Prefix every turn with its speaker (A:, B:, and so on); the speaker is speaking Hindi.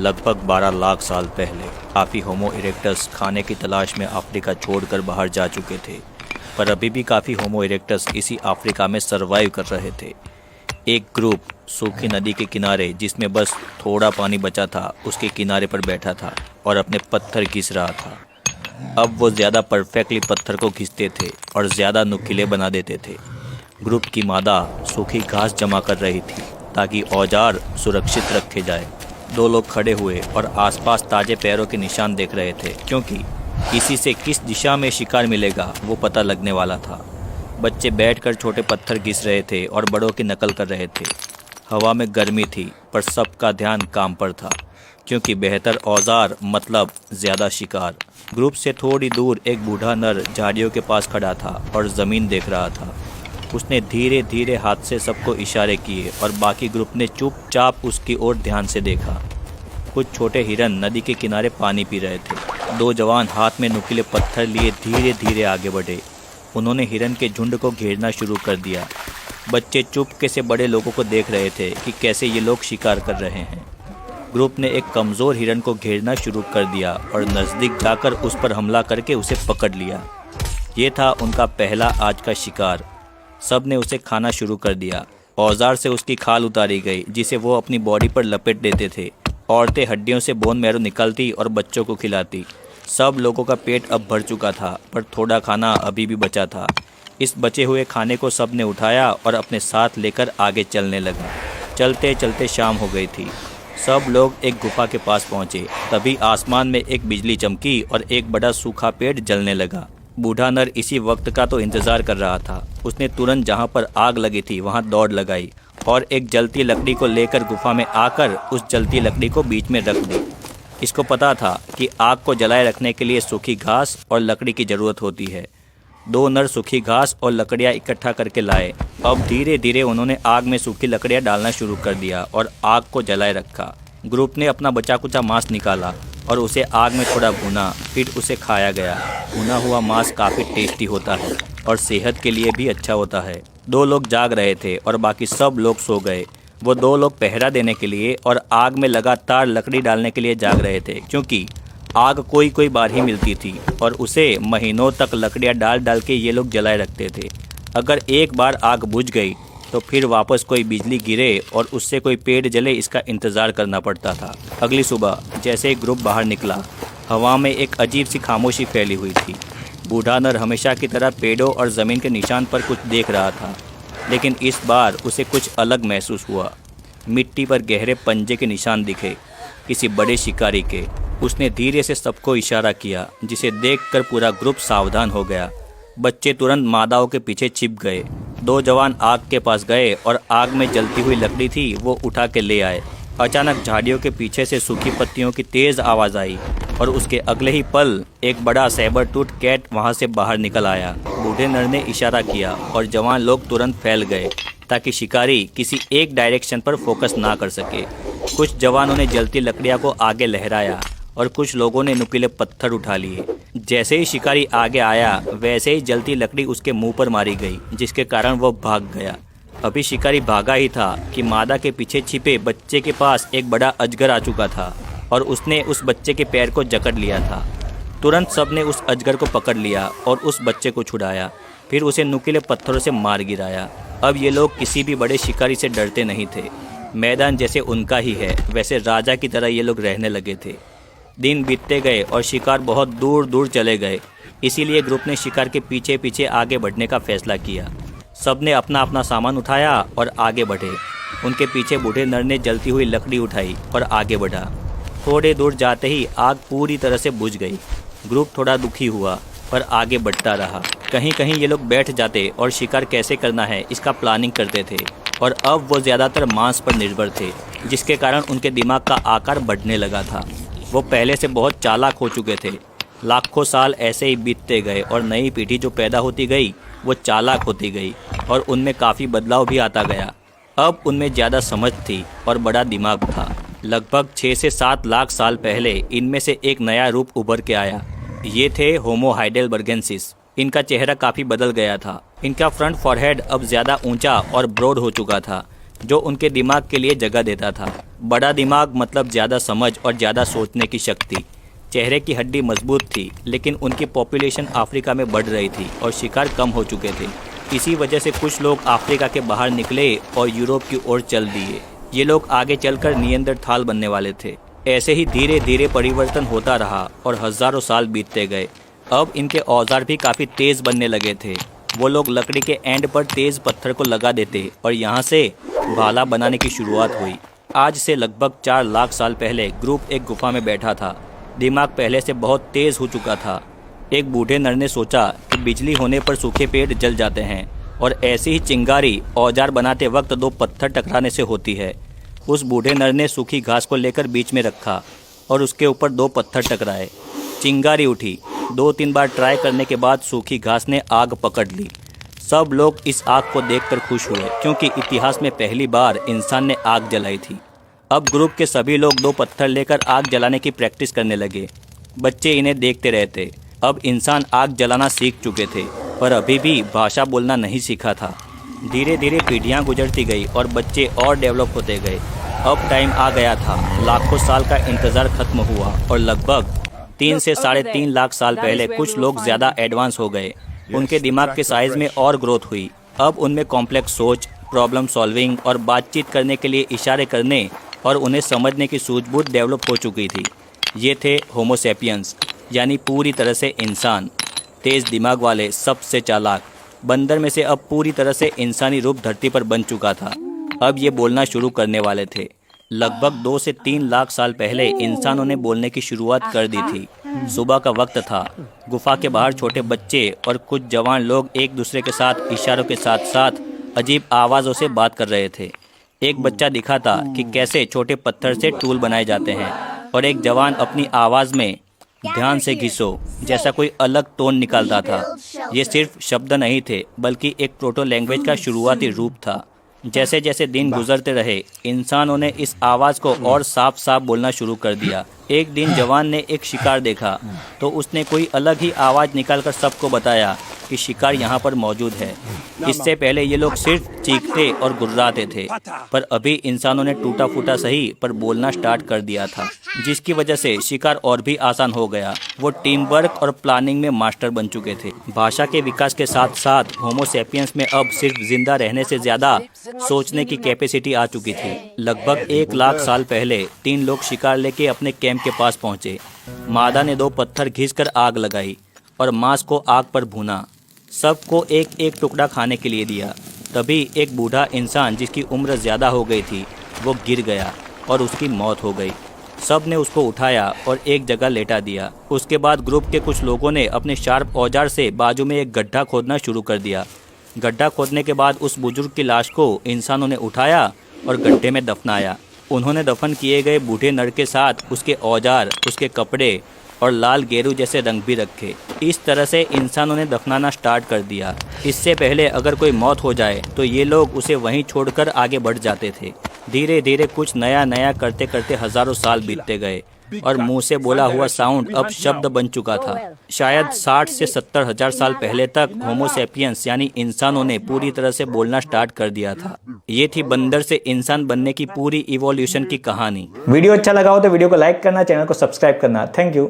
A: लगभग 12 लाख साल पहले काफ़ी होमो इरेक्टस खाने की तलाश में अफ्रीका छोड़कर बाहर जा चुके थे, पर अभी भी काफ़ी होमो इरेक्टस इसी अफ्रीका में सरवाइव कर रहे थे। एक ग्रुप सूखी नदी के किनारे, जिसमें बस थोड़ा पानी बचा था, उसके किनारे पर बैठा था और अपने पत्थर घिस रहा था। अब वो ज़्यादा परफेक्टली पत्थर को घिसते थे और ज़्यादा नुकीले बना देते थे। ग्रुप की मादा सूखी घास जमा कर रही थी ताकि औजार सुरक्षित रखे जाए। दो लोग खड़े हुए और आसपास ताजे पैरों के निशान देख रहे थे, क्योंकि किसी से किस दिशा में शिकार मिलेगा वो पता लगने वाला था। बच्चे बैठकर छोटे पत्थर घिस रहे थे और बड़ों की नकल कर रहे थे। हवा में गर्मी थी, पर सबका ध्यान काम पर था, क्योंकि बेहतर औजार मतलब ज़्यादा शिकार। ग्रुप से थोड़ी दूर एक बूढ़ा नर झाड़ियों के पास खड़ा था और ज़मीन देख रहा था। उसने धीरे धीरे हाथ से सबको इशारे किए और बाकी ग्रुप ने चुपचाप उसकी ओर ध्यान से देखा। कुछ छोटे हिरन नदी के किनारे पानी पी रहे थे। दो जवान हाथ में नुकीले पत्थर लिए धीरे धीरे आगे बढ़े। उन्होंने हिरन के झुंड को घेरना शुरू कर दिया। बच्चे चुपके से बड़े लोगों को देख रहे थे कि कैसे ये लोग शिकार कर रहे हैं। ग्रुप ने एक कमज़ोर हिरन को घेरना शुरू कर दिया और नज़दीक जाकर उस पर हमला करके उसे पकड़ लिया। ये था उनका पहला आज का शिकार। सब ने उसे खाना शुरू कर दिया। औजार से उसकी खाल उतारी गई, जिसे वो अपनी बॉडी पर लपेट देते थे। औरतें हड्डियों से बोन मैरो निकालती और बच्चों को खिलाती। सब लोगों का पेट अब भर चुका था, पर थोड़ा खाना अभी भी बचा था। इस बचे हुए खाने को सब ने उठाया और अपने साथ लेकर आगे चलने लगा। चलते चलते शाम हो गई थी। सब लोग एक गुफा के पास पहुंचे। तभी आसमान में एक बिजली चमकी और एक बड़ा सूखा पेड़ जलने लगा। बूढ़ा नर इसी वक्त का तो इंतजार कर रहा था। उसने तुरंत जहां पर आग लगी थी वहां दौड़ लगाई और एक जलती लकड़ी को लेकर गुफा में आकर उस जलती लकड़ी को बीच में रख दी। इसको पता था कि आग को जलाए रखने के लिए सूखी घास और लकड़ी की ज़रूरत होती है। दो नर सूखी घास और लकड़ियाँ इकट्ठा करके लाए। अब धीरे धीरे उन्होंने आग में सूखी लकड़ियाँ डालना शुरू कर दिया और आग को जलाए रखा। ग्रुप ने अपना बचा कुचा मांस निकाला और उसे आग में थोड़ा भुना, फिर उसे खाया गया। भुना हुआ मांस काफ़ी टेस्टी होता है और सेहत के लिए भी अच्छा होता है। दो लोग जाग रहे थे और बाकी सब लोग सो गए। वो दो लोग पहरा देने के लिए और आग में लगातार लकड़ी डालने के लिए जाग रहे थे, क्योंकि आग कोई बार ही मिलती थी और उसे महीनों तक लकड़ियाँ डाल डाल के ये लोग जलाए रखते थे। अगर एक बार आग बुझ गई तो फिर वापस कोई बिजली गिरे और उससे कोई पेड़ जले, इसका इंतज़ार करना पड़ता था। अगली सुबह जैसे ही ग्रुप बाहर निकला, हवा में एक अजीब सी खामोशी फैली हुई थी। बूढ़ा नर हमेशा की तरह पेड़ों और ज़मीन के निशान पर कुछ देख रहा था, लेकिन इस बार उसे कुछ अलग महसूस हुआ। मिट्टी पर गहरे पंजे के निशान दिखे, किसी बड़े शिकारी के। उसने धीरे से सबको इशारा किया, जिसे देखकर पूरा ग्रुप सावधान हो गया। बच्चे तुरंत मादाओं के पीछे छिप गए। दो जवान आग के पास गए और आग में जलती हुई लकड़ी थी वो उठा के ले आए। अचानक झाड़ियों के पीछे से सूखी पत्तियों की तेज़ आवाज़ आई और उसके अगले ही पल एक बड़ा सैबर टूथ कैट वहां से बाहर निकल आया। बूढ़े नर ने इशारा किया और जवान लोग तुरंत फैल गए ताकि शिकारी किसी एक डायरेक्शन पर फोकस ना कर सके। कुछ जवानों ने जलती लकड़ियाँ को आगे लहराया और कुछ लोगों ने नुकीले पत्थर उठा लिए। जैसे ही शिकारी आगे आया, वैसे ही जलती लकड़ी उसके मुंह पर मारी गई, जिसके कारण वो भाग गया। अभी शिकारी भागा ही था कि मादा के पीछे छिपे बच्चे के पास एक बड़ा अजगर आ चुका था और उसने उस बच्चे के पैर को जकड़ लिया था। तुरंत सबने उस अजगर को पकड़ लिया और उस बच्चे को छुड़ाया, फिर उसे नुकीले पत्थरों से मार गिराया। अब ये लोग किसी भी बड़े शिकारी से डरते नहीं थे। मैदान जैसे उनका ही है, वैसे राजा की तरह ये लोग रहने लगे थे। दिन बीतते गए और शिकार बहुत दूर दूर चले गए। इसीलिए ग्रुप ने शिकार के पीछे पीछे आगे बढ़ने का फैसला किया। सबने अपना अपना सामान उठाया और आगे बढ़े। उनके पीछे बूढ़े नर ने जलती हुई लकड़ी उठाई और आगे बढ़ा। थोड़े दूर जाते ही आग पूरी तरह से बुझ गई। ग्रुप थोड़ा दुखी हुआ, पर आगे बढ़ता रहा। कहीं कहीं ये लोग बैठ जाते और शिकार कैसे करना है इसका प्लानिंग करते थे, और अब वो ज़्यादातर मांस पर निर्भर थे, जिसके कारण उनके दिमाग का आकार बढ़ने लगा था। वो पहले से बहुत चालाक हो चुके थे। लाखों साल ऐसे ही बीतते गए और नई पीढ़ी जो पैदा होती गई वो चालाक होती गई और उनमें काफ़ी बदलाव भी आता गया। अब उनमें ज़्यादा समझ थी और बड़ा दिमाग था। लगभग 6 से 7 लाख साल पहले इनमें से एक नया रूप उभर के आया। ये थे होमो हाइडेलबर्गेंसिस। इनका चेहरा काफ़ी बदल गया था। इनका फ्रंट फॉरहेड अब ज़्यादा ऊंचा और ब्रॉड हो चुका था। जो उनके दिमाग के लिए जगह देता था। बड़ा दिमाग मतलब ज़्यादा समझ और ज़्यादा सोचने की शक्ति। चेहरे की हड्डी मजबूत थी, लेकिन उनकी पॉपुलेशन अफ्रीका में बढ़ रही थी और शिकार कम हो चुके थे। इसी वजह से कुछ लोग अफ्रीका के बाहर निकले और यूरोप की ओर चल दिए। ये लोग आगे चलकर निएंडरथाल बनने वाले थे। ऐसे ही धीरे धीरे परिवर्तन होता रहा और हज़ारों साल बीतते गए। अब इनके औजार भी काफ़ी तेज़ बनने लगे थे। वो लोग लकड़ी के एंड पर तेज़ पत्थर को लगा देते और यहाँ से भाला बनाने की शुरुआत हुई। आज से लगभग 4 लाख साल पहले ग्रुप एक गुफा में बैठा था। दिमाग पहले से बहुत तेज़ हो चुका था। एक बूढ़े नर ने सोचा कि बिजली होने पर सूखे पेड़ जल जाते हैं और ऐसी ही चिंगारी औजार बनाते वक्त 2 पत्थर टकराने से होती है। उस बूढ़े नर ने सूखी घास को लेकर बीच में रखा और उसके ऊपर 2 पत्थर टकराए। चिंगारी उठी। 2-3 बार ट्राई करने के बाद सूखी घास ने आग पकड़ ली। सब लोग इस आग को देखकर खुश हुए, क्योंकि इतिहास में पहली बार इंसान ने आग जलाई थी। अब ग्रुप के सभी लोग 2 पत्थर लेकर आग जलाने की प्रैक्टिस करने लगे। बच्चे इन्हें देखते रहते। अब इंसान आग जलाना सीख चुके थे, पर अभी भी भाषा बोलना नहीं सीखा था। धीरे धीरे पीढ़ियाँ गुजरती गई और बच्चे और डेवलप होते गए। अब टाइम आ गया था। लाखों साल का इंतज़ार खत्म हुआ और लगभग 3 से 3.5 लाख साल पहले कुछ लोग ज़्यादा एडवांस हो गए। उनके दिमाग के साइज़ में और ग्रोथ हुई। अब उनमें कॉम्प्लेक्स सोच, प्रॉब्लम सॉल्विंग और बातचीत करने के लिए इशारे करने और उन्हें समझने की सूझबूझ डेवलप हो चुकी थी। ये थे होमो सैपियंस, यानी पूरी तरह से इंसान। तेज़ दिमाग वाले, सबसे चालाक। बंदर में से अब पूरी तरह से इंसानी रूप धरती पर बन चुका था। अब ये बोलना शुरू करने वाले थे। लगभग 2 से 3 लाख साल पहले इंसानों ने बोलने की शुरुआत कर दी थी। सुबह का वक्त था। गुफा के बाहर छोटे बच्चे और कुछ जवान लोग एक दूसरे के साथ इशारों के साथ साथ अजीब आवाज़ों से बात कर रहे थे। एक बच्चा दिखा था कि कैसे छोटे पत्थर से टूल बनाए जाते हैं और एक जवान अपनी आवाज़ में ध्यान से घिसो जैसा कोई अलग टोन निकालता था। ये सिर्फ शब्द नहीं थे, बल्कि एक प्रोटो लैंग्वेज का शुरुआती रूप था। जैसे जैसे दिन गुजरते रहे, इंसानों ने इस आवाज़ को और साफ साफ बोलना शुरू कर दिया। एक दिन जवान ने एक शिकार देखा तो उसने कोई अलग ही आवाज़ निकालकर सबको बताया कि शिकार यहाँ पर मौजूद है। इससे पहले ये लोग सिर्फ चीखते और गुर्राते थे, पर अभी इंसानों ने टूटा फूटा सही पर बोलना स्टार्ट कर दिया था, जिसकी वजह से शिकार और भी आसान हो गया। वो टीम वर्क और प्लानिंग में मास्टर बन चुके थे। भाषा के विकास के साथ साथ होमो सैपियंस में अब सिर्फ जिंदा रहने से ज़्यादा सोचने की कैपेसिटी आ चुकी थी। लगभग 1 लाख साल पहले 3 लोग शिकार लेके अपने कैंप के पास पहुँचे। मादा ने 2 पत्थर घिसकर आग लगाई और मांस को आग पर भूना। सबको एक एक टुकड़ा खाने के लिए दिया। तभी एक बूढ़ा इंसान जिसकी उम्र ज़्यादा हो गई थी, वो गिर गया और उसकी मौत हो गई। सब ने उसको उठाया और एक जगह लेटा दिया। उसके बाद ग्रुप के कुछ लोगों ने अपने शार्प औजार से बाजू में एक गड्ढा खोदना शुरू कर दिया। गड्ढा खोदने के बाद उस बुजुर्ग की लाश को इंसानों ने उठाया और गड्ढे में दफनाया। उन्होंने दफन किए गए बूढ़े नर के साथ उसके औजार, उसके कपड़े और लाल गेरू जैसे रंग भी रखे। इस तरह से इंसानों ने दफनाना स्टार्ट कर दिया। इससे पहले अगर कोई मौत हो जाए तो ये लोग उसे वहीं छोड़कर आगे बढ़ जाते थे। धीरे धीरे कुछ नया नया करते करते हज़ारों साल बीतते गए और मुंह से बोला हुआ साउंड अब शब्द बन चुका था। शायद 60 से 70 हजार साल पहले तक होमो सैपियंस यानी इंसानों ने पूरी तरह से बोलना स्टार्ट कर दिया था। ये थी बंदर से इंसान बनने की पूरी इवोल्यूशन की कहानी।
B: वीडियो अच्छा लगा हो तो वीडियो को लाइक करना, चैनल को सब्सक्राइब करना। Thank you.